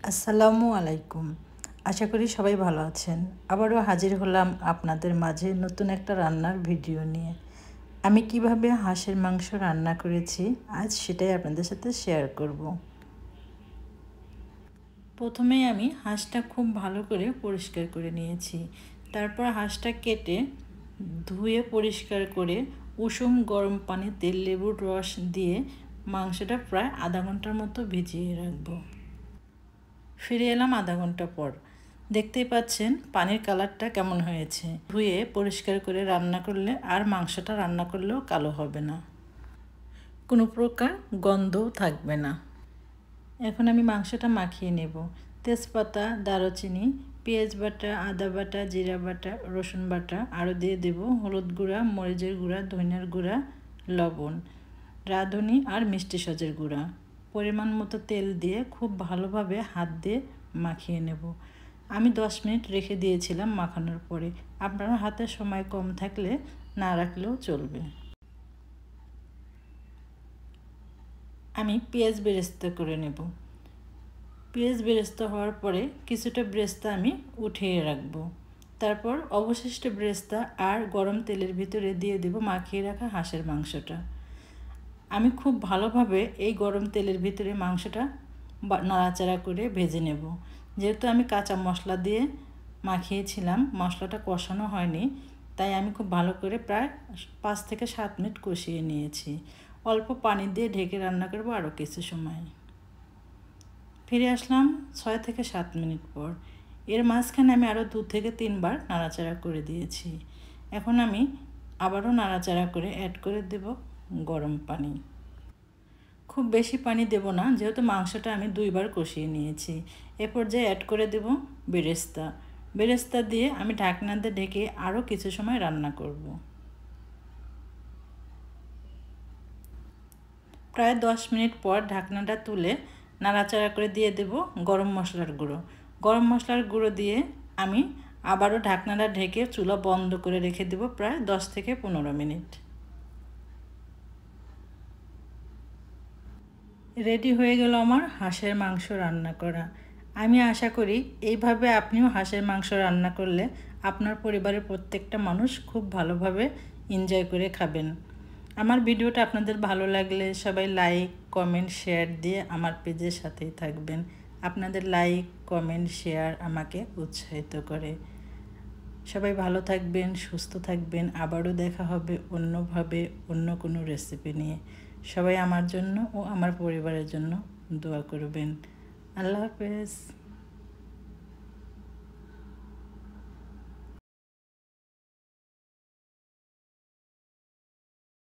আসসালামু আলাইকুম। আশা করি সবাই ভালো আছেন। আবারও হাজির হলাম আপনাদের মাঝে নতুন একটা রান্নার ভিডিও নিয়ে। আমি কিভাবে হাঁসের মাংস রান্না করেছি আজ সেটাই আপনাদের সাথে শেয়ার করব। প্রথমেই আমি হাঁসটা খুব ভালো করে পরিষ্কার করে নিয়েছি। তারপর হাঁসটা কেটে ধুয়ে পরিষ্কার করে উষুম গরম পানিতে লেবুর রস দিয়ে মাংসটা প্রায় আধা ঘন্টার মতো ভিজিয়ে রাখবো। ফিরে এলাম আধা ঘন্টা পর। দেখতেই পাচ্ছেন পানির কালারটা কেমন হয়েছে। ধুয়ে পরিষ্কার করে রান্না করলে আর মাংসটা রান্না করলেও কালো হবে না, কোনো প্রকার গন্ধও থাকবে না। এখন আমি মাংসটা মাখিয়ে নেব। তেজপাতা, দারুচিনি, পেঁয়াজ বাটা, আদা বাটা, জিরা বাটা, রসুন বাটা, আরও দিয়ে দেব হলুদ গুঁড়া, মরিচের গুঁড়া, ধনিয়ার গুঁড়া, লবণ, রাঁধুনি আর মিষ্টি সজের গুঁড়া। পরিমাণ মতো তেল দিয়ে খুব ভালোভাবে হাত দিয়ে মাখিয়ে নেব। আমি 10 মিনিট রেখে দিয়েছিলাম মাখানোর পরে। আপনার হাতে সময় কম থাকলে না রাখলেও চলবে। আমি পেঁয়াজ বেরেস্তা করে নেব। পেঁয়াজ বেরেস্তা হওয়ার পরে কিছুটা বেরেস্তা আমি উঠিয়ে রাখবো। তারপর অবশিষ্ট বেরেস্তা আর গরম তেলের ভিতরে দিয়ে দেব মাখিয়ে রাখা হাঁসের মাংসটা। আমি খুব ভালোভাবে এই গরম তেলের ভিতরে মাংসটা নাড়াচাড়া করে ভেজে নেব। যেহেতু আমি কাঁচা মশলা দিয়ে মাখিয়েছিলাম, মশলাটা কষানো হয়নি, তাই আমি খুব ভালো করে প্রায় 5 থেকে 7 মিনিট কষিয়ে নিয়েছি। অল্প পানি দিয়ে ঢেকে রান্না করব আরও কিছু সময়। ফিরে আসলাম 6 থেকে 7 মিনিট পর। এর মাঝখানে আমি আরও 2 থেকে 3 বার নাড়াচাড়া করে দিয়েছি। এখন আমি আবারও নাড়াচাড়া করে অ্যাড করে দেব গরম পানি। খুব বেশি পানি দেব না, যেহেতু মাংসটা আমি 2 বার কষিয়ে নিয়েছি। এ পর্যায়ে অ্যাড করে দেব বেরেস্তা। বেরেস্তা দিয়ে আমি ঢাকনা দিয়ে ঢেকে আরও কিছু সময় রান্না করব। প্রায় 10 মিনিট পর ঢাকনাটা তুলে নাড়াচাড়া করে দিয়ে দেব গরম মশলার গুঁড়ো। গরম মশলার গুঁড়ো দিয়ে আমি আবারও ঢাকনাটা ঢেকে চুলা বন্ধ করে রেখে দেব প্রায় 10 থেকে 15 মিনিট। রেডি হয়ে গেল আমার হাঁসের মাংস রান্না করা। আমি আশা করি এইভাবে আপনিও হাঁসের মাংস রান্না করলে আপনার পরিবারের প্রত্যেকটা মানুষ খুব ভালোভাবে এনজয় করে খাবেন। আমার ভিডিওটা আপনাদের ভালো লাগলে সবাই লাইক, কমেন্ট, শেয়ার দিয়ে আমার পেজের সাথেই থাকবেন। আপনাদের লাইক, কমেন্ট, শেয়ার আমাকে উৎসাহিত করে। সবাই ভালো থাকবেন, সুস্থ থাকবেন। আবারও দেখা হবে অন্যভাবে অন্য কোনো রেসিপি নিয়ে। সবাই আমার জন্য ও আমার পরিবারের জন্য দোয়া করবেন। আল্লাহ হাফেজ।